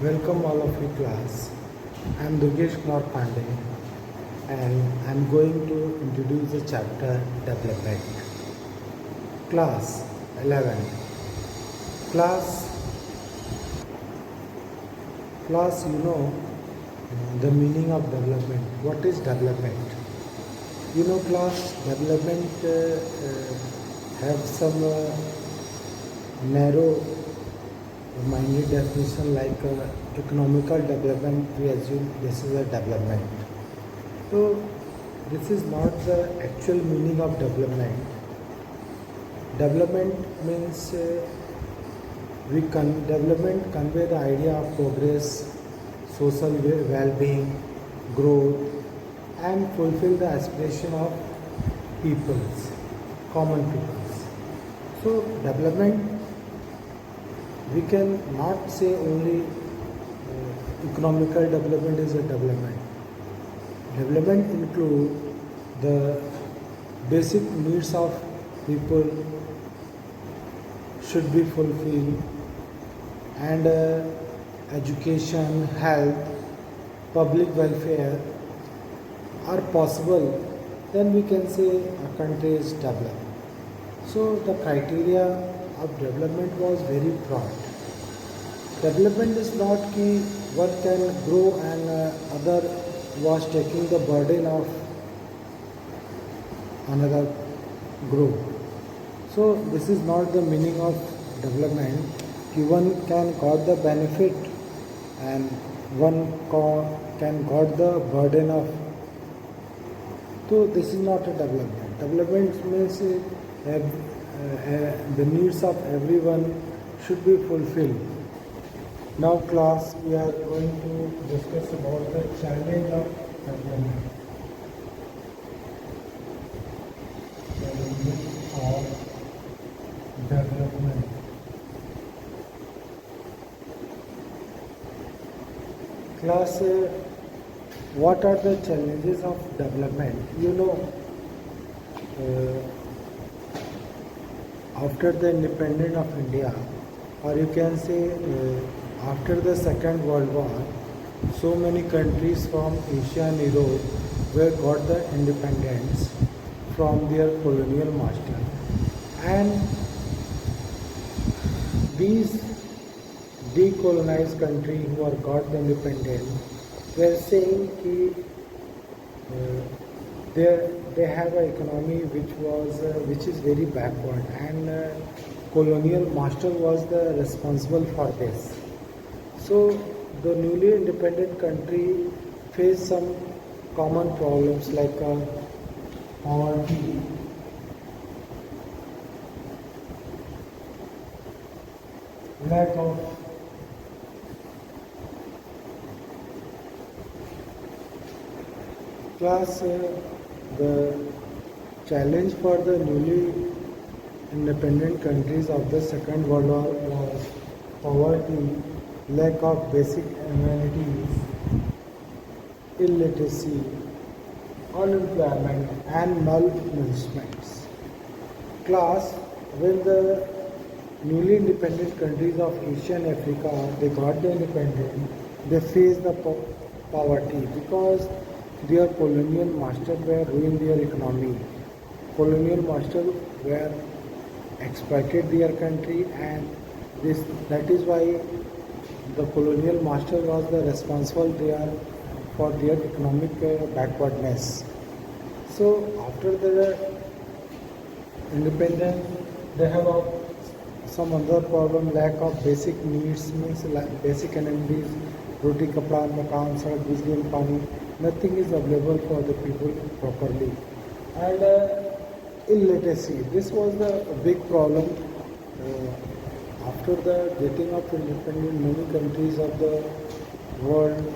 Welcome all of you class. I am Durgesh Kumar Pandey and I am going to introduce the chapter development. Class 11. Class, class, the meaning of development. What is development? Class, development have some narrow minded definition like economical development. We assume this is a development. So this is not the actual meaning of development. Development means development convey the idea of progress, social well-being, growth, and fulfill the aspiration of peoples, common peoples. So development, we can not say only economical development is a development. Development include the basic needs of people should be fulfilled, and education, health, public welfare are possible, then we can say a country is developed. So the criteria of development was very broad. Development is not key one can grow and other was taking the burden of another grow. So this is not the meaning of development. One can got the benefit and one can got the burden of. So this is not a development. Development means the needs of everyone should be fulfilled. Now class, we are going to discuss about the challenge of development. Challenges of development. Class, what are the challenges of development? After the independence of India, or you can say after the Second World War, so many countries from Asia and Europe were got the independence from their colonial master, and these decolonized countries who are got the independence were saying that they have an economy which is very backward, and colonial master was the responsible for this. So the newly independent country faced some common problems like poverty, lack of class. The challenge for the newly independent countries of the Second World War was poverty, lack of basic amenities, illiteracy, unemployment, and malnourishment. Class, when the newly independent countries of Asia and Africa they got the independence, they faced the poverty because their colonial masters were ruining their economy. Colonial masters were exploited their country, and that is why the colonial master was the responsible there for their economic backwardness. So after the independence, they have some other problem, lack of basic needs, means basic amenities, roti, kapda, makan, sadak, bijli and pani. Nothing is available for the people properly, and illiteracy. This was the big problem. After the getting of independence, many countries of the world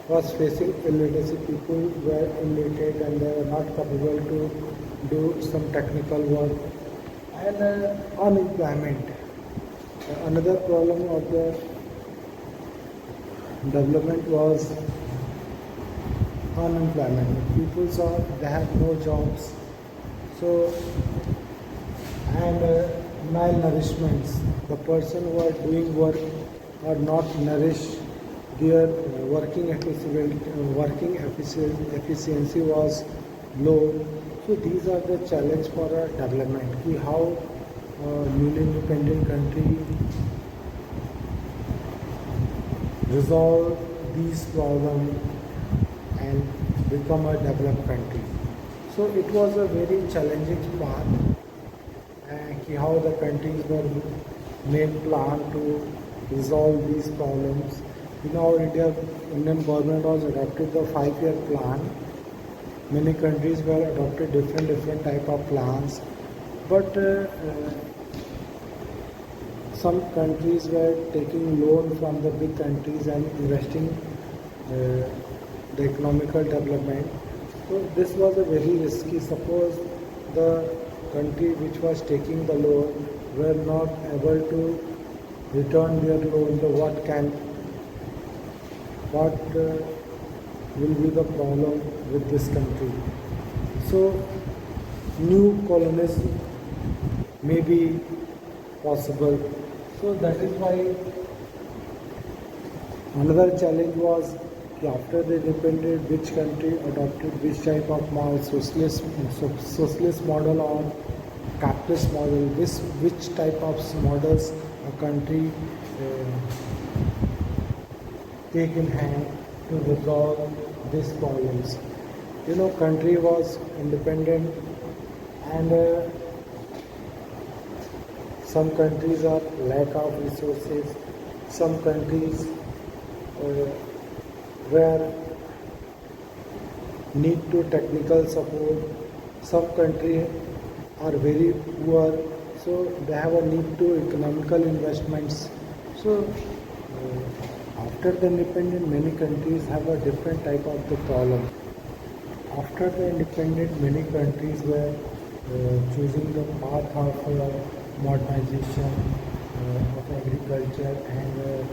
was facing illiteracy. People were illiterate and they were not capable to do some technical work, and unemployment. Another problem of the development was unemployment. People saw they have no jobs, so and malnourishments. The person who are doing work or not nourish, their efficiency was low. So these are the challenge for a development. Ki how newly independent country resolve these problems and become a developed country. So it was a very challenging path, and how the countries were made plan to resolve these problems. Indian government was adopted the 5-year plan. Many countries were adopted different type of plans, but some countries were taking loan from the big countries and investing the economical development. So this was a very risky. Suppose the country which was taking the loan were not able to return their loan, so what will be the problem with this country? So new colonialism may be possible. So that is why another challenge was after they independence, which country adopted which type of model, socialist model or capitalist model. Which type of models a country take in hand to resolve these problems. Country was independent, and some countries are lack of resources. Some countries where need to technical support. Some countries are very poor, so they have a need to economical investments. So after the independence, many countries have a different type of the problem. After the independence, many countries were choosing the path of modernization of agriculture and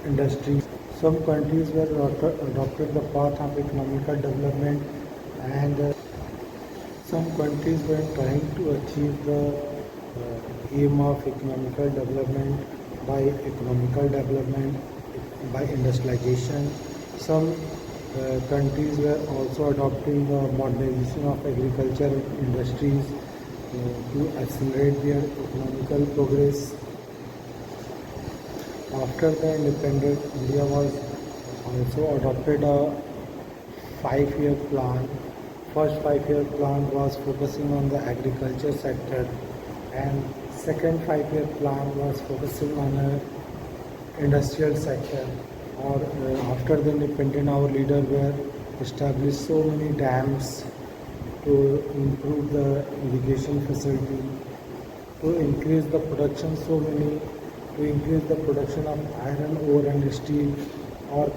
industries. Some countries were adopted the path of economical development, and some countries were trying to achieve the aim of economical development by industrialization. Some countries were also adopting the modernization of agriculture industries to accelerate their economical progress. After the independence, India was also adopted a 5-year plan. First 5-year plan was focusing on the agriculture sector, and second 5-year plan was focusing on the industrial sector. Or after the independence, our leaders were established so many dams to improve the irrigation facility, to increase the production, to increase the production of iron ore and steel. Our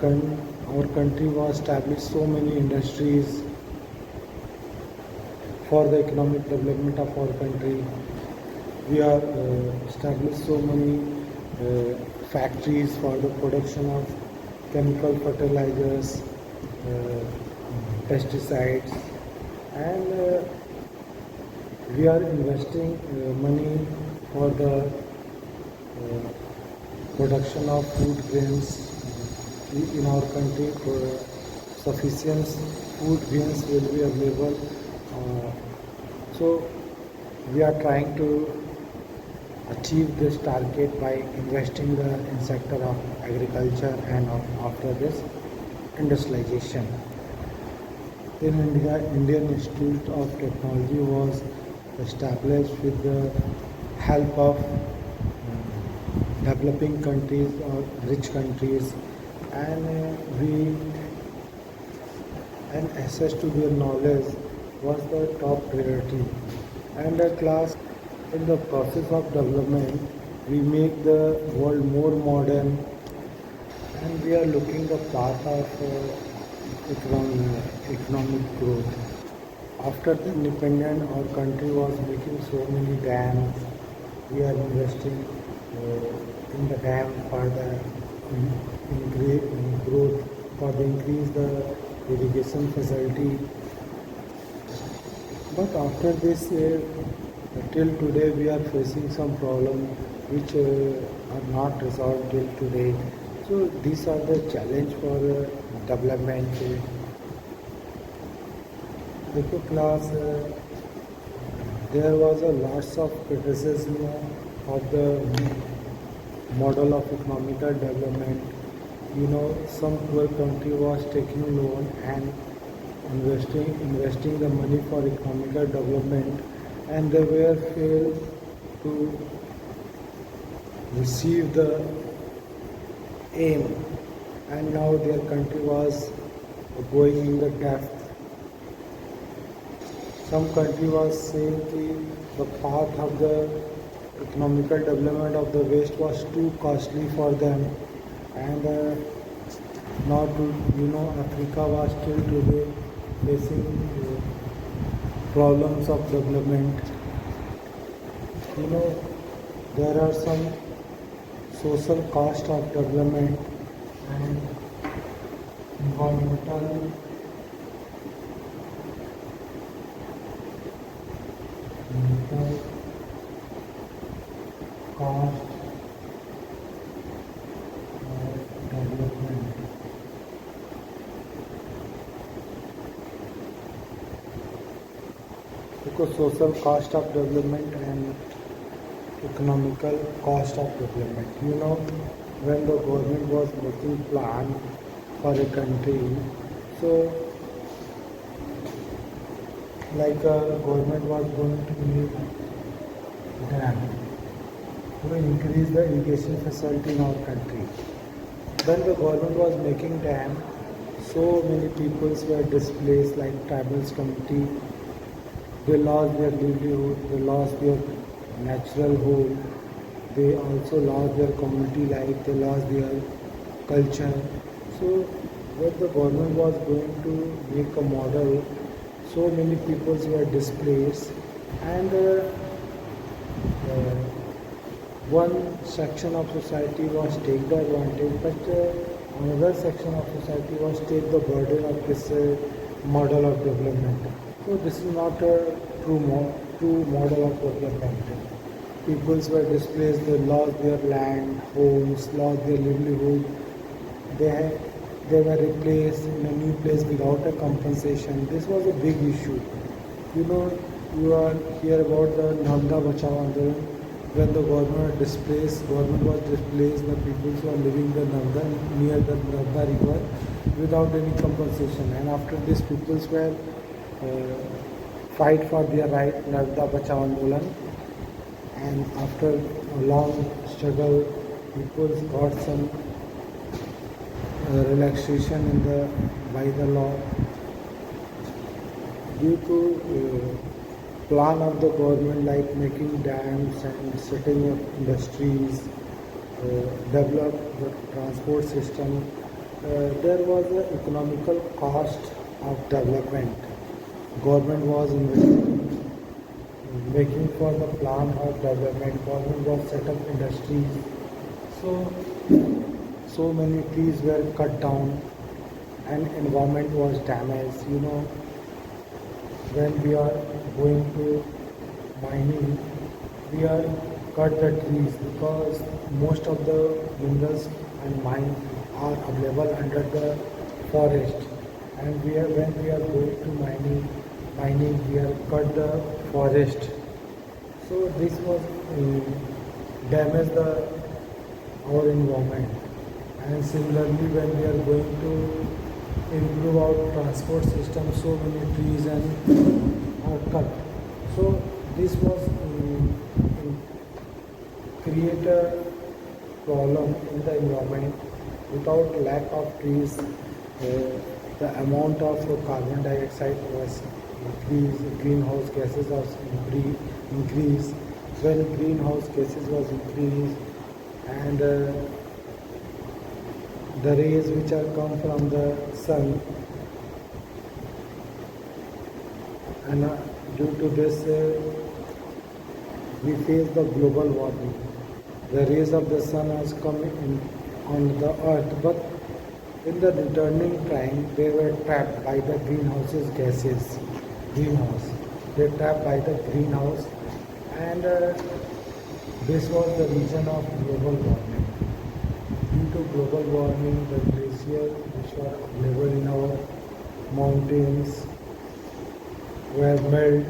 country was established so many industries for the economic development of our country. We are established so many factories for the production of chemical fertilizers, pesticides, and we are investing money for the production of food grains in our country. Sufficient food grains will be available. So we are trying to achieve this target by investing in sector of agriculture and after this industrialization. In India, Indian Institute of Technology was established with the help of developing countries or rich countries, and access to their knowledge was the top priority. And at last, in the process of development, we make the world more modern, and we are looking the path of economic growth. After the independence, our country was making so many dams. We are investing in the dam for the growth, for the increase the irrigation facility. But after this, Till today, we are facing some problems which are not resolved till today. So these are the challenge for development. Eco class, there was a lots of criticism of the model of economical development. Some poor country was taking loan and investing the money for economical development, and they were failed to receive the aim, and now their country was going in the depth. Some country was saying that the path of the economical development of the West was too costly for them, and now Africa was still today facing problems of development. You know, there are some social cost of development and environmental mental cost of development. Because social cost of development and economical cost of development. When the government was making plan for a country, so like government was going to make dam to increase the irrigation facility in our country. When the government was making dam, so many peoples were displaced, like tribals community. They lost their livelihood, they lost their natural home, they also lost their community life, they lost their culture. So when the government was going to make a model, so many peoples were displaced, and one section of society was take the advantage, but another section of society was take the burden of this model of development. So this is not a true model of development. Peoples were displaced, they lost their land, homes, lost their livelihood. They they were replaced in a new place without a compensation. This was a big issue. You are hear about the Narmada Bachao Andolan. When the government was displaced, the people who are living the Narmada, near the Narmada river without any compensation. And after this, people were fight for their right, Narmada Bachao Andolan. And after a long struggle, people got some relaxation by the law due to plan of the government, like making dams and setting up industries, develop the transport system. There was an economical cost of development. Government was investing, making for the plan of development. Government was set up industries. So many trees were cut down and environment was damaged. When we are going to mining, we are cut the trees because most of the minerals and mines are available under the forest. And when we are going to mining we are cut the forest. So this was damage our environment. And similarly, when we are going to improve our transport system, so many trees are cut. So this was create a problem in the environment. Without lack of trees, the amount of carbon dioxide was increased, greenhouse gases was increased. When greenhouse gases was increased, and the rays which are come from the sun, and due to this we face the global warming. The rays of the sun has come on the earth, but in the returning time they were trapped by the greenhouse gases. They trapped by the greenhouse, and this was the reason of global warming. Due to global warming, the glaciers which were available in our mountains were melt,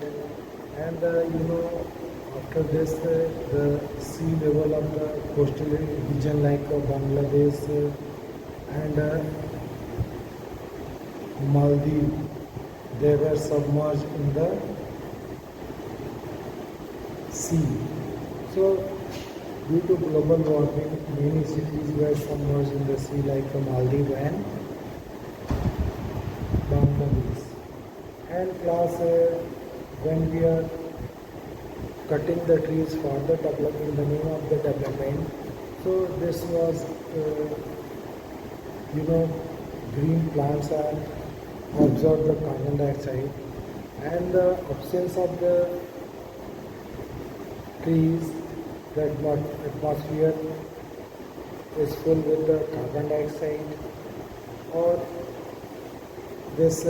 and after this the sea level of the coastal region like Bangladesh and Maldives, they were submerged in the sea. So due to global warming, many cities were submerged in the sea like Maldives and Bangladesh. And class, when we are cutting the trees for the development, in the name of the development, so this was, green plants are absorb the carbon dioxide, and the absence of the trees, the atmosphere is full with the carbon dioxide, or this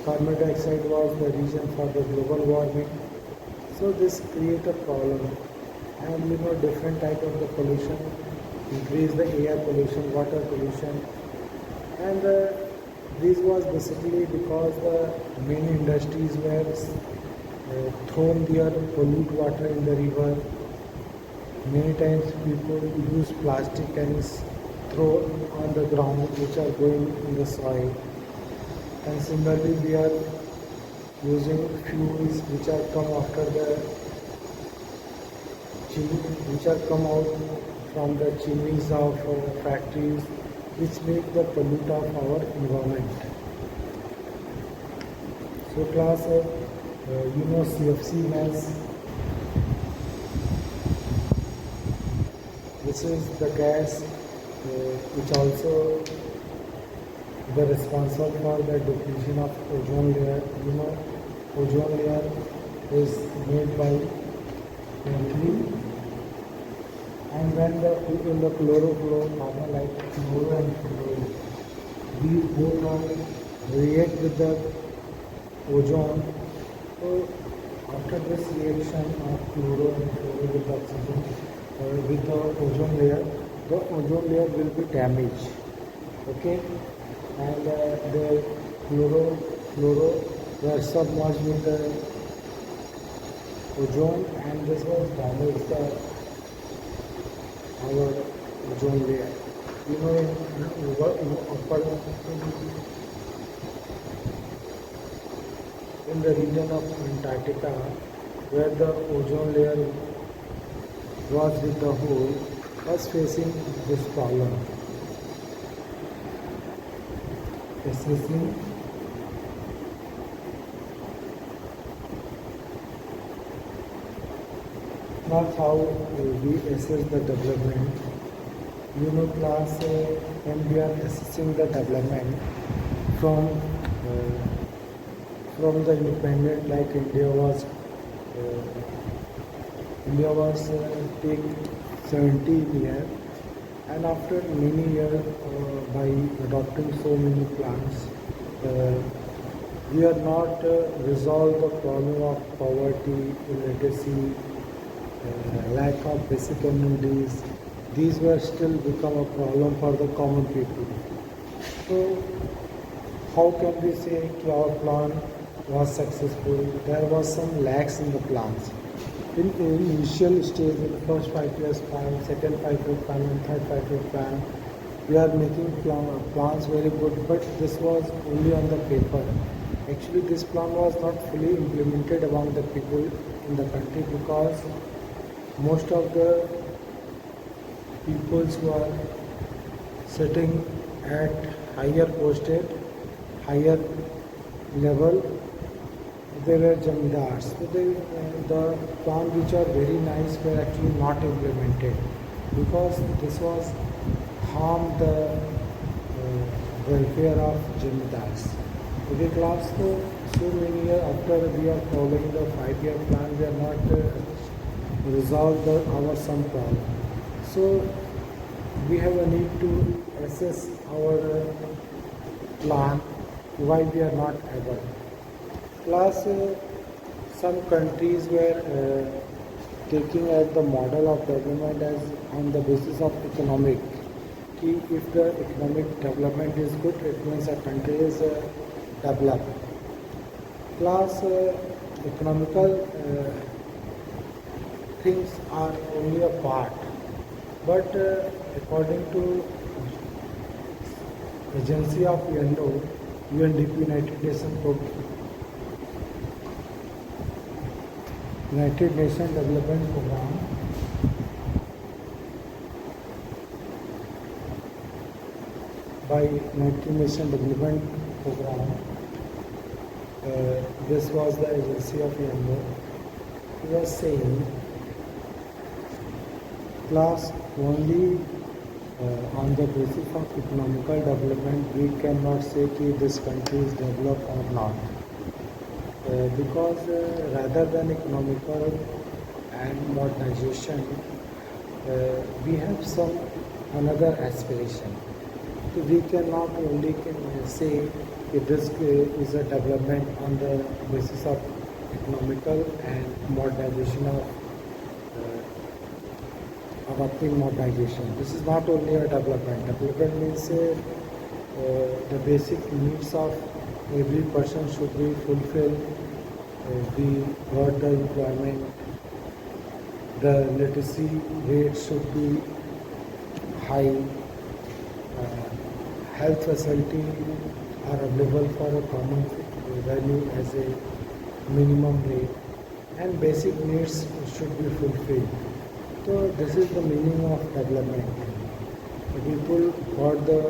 carbon dioxide was the reason for the global warming. So this create a problem, and different type of the pollution, increase the air pollution, water pollution, and this was basically because the many industries were thrown their pollute water in the river. Many times people use plastic cans throw on the ground which are going in the soil, and similarly we are using fuels which are come after the which are come out from the chimneys of factories, which make the pollute of our environment. So class, CFC gas. This is the gas which also the responsible for the depletion of ozone layer. Ozone layer is made by mercury, and when the in the chlorofluorocarbon like chloro and fluoro, these both are react with the ozone. So after this reaction of chloro and fluoro with oxygen with the ozone layer will be damaged. Okay, and the fluoro were submerged with the ozone, and this was damaged our ozone layer. In the region of Antarctica, where the ozone layer was with the hole, was facing this problem. Assessing not how we assess the development. Class, when we are assessing the development from the independent, like India was take 17 years, and after many years by adopting so many plants, we are not resolved the problem of poverty, illiteracy, lack of basic amenities. These were still become a problem for the common people. So how can we say that our plan was successful? There was some lacks in the plans. In initial stage, in the first 5 years plan, second 5-year plan, and third 5-year plan, we are making plans very good, but this was only on the paper. Actually, this plan was not fully implemented among the people in the country, because most of the peoples who are sitting at higher posted, higher level, they were jamidars. So the plans which are very nice were actually not implemented, because this was harm the welfare of jamidars. Okay, class, so many years after we are following the 5-year plan, we are not resolved our some problem. So we have a need to assess our plan why we are not able. Class, Some countries were taking as the model of development as on the basis of economic. If the economic development is good, it means a country is developed. Plus, economical things are only a part, but according to agency of UNO, UNDP, United Nations Development Program, by United Nations Development Program, this was the agency of UNO. He was saying, class only on the basis of economical development, we cannot say that this country is developed or not. Because rather than economical and modernization, we have some another aspiration. So we cannot only say that this is a development on the basis of economical and modernization of adopting modernization. This is not only a development. Development means the basic needs of every person should be fulfilled. We got the employment, the literacy rate should be high, health facility are available for a common value as a minimum rate, and basic needs should be fulfilled. So this is the meaning of development. The people got the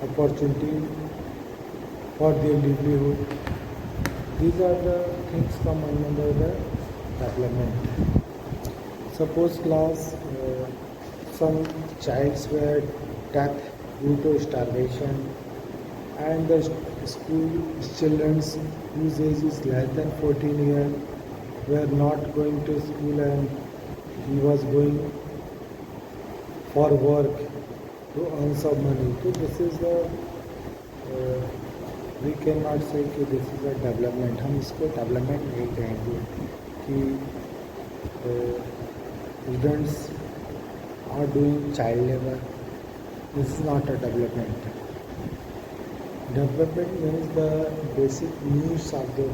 opportunity for their livelihood. These are the things come under the development. Suppose class some childs were death due to starvation, and the school children whose age is less than 14 years were not going to school, and he was going for work to earn some money. So this is the we cannot say कि this is a development. हम इसको development नहीं कहेंगे कि students are doing child labor. This is not a development. Development means the basic needs of the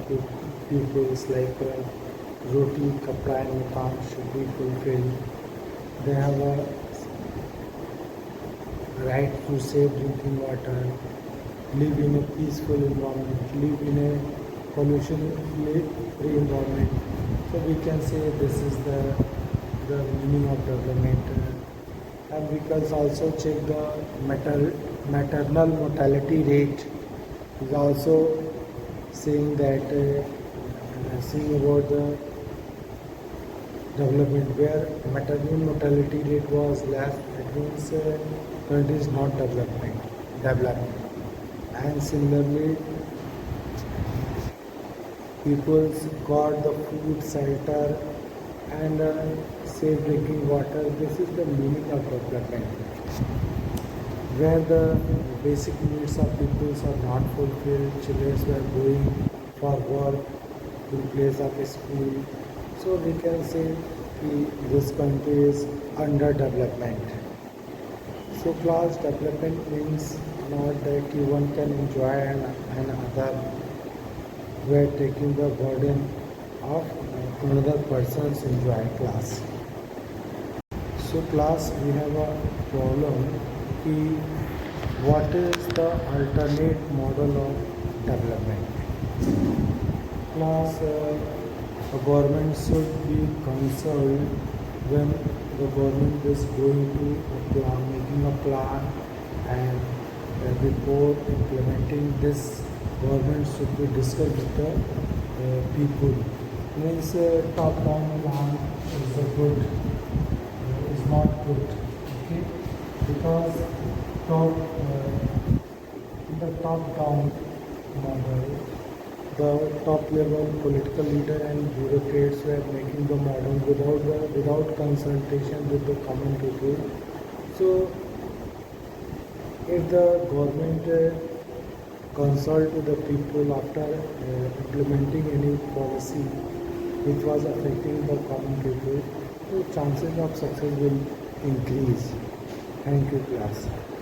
pupils like roti, kapra and makan should be fulfilled. They have a right to safe drinking water, live in a peaceful environment, live in a pollution-free environment. So we can say this is the meaning of development. And we can also check the maternal mortality rate is also saying that saying about the development where maternal mortality rate was less, that means country is not developed. And similarly, people got the food, shelter, and safe drinking water. This is the meaning of development. Where the basic needs of people are not fulfilled, children were going for work to place of a school. So we can say this country is under development. So class development means not that one can enjoy and other were taking the burden of another person's enjoy class. So class, we have a problem कि what is the alternate model of development. Class, the government should be concerned when the government is going to making a plan, and before implementing this, government should be discussed with the people. Means top-down plan is a good, is not good, okay? Because the top-down model, the top-level political leader and bureaucrats were making the model without consultation with the common people. So, if the government consult to the people after implementing any policy which was affecting the common people, the chances of success will increase. Thank you, class.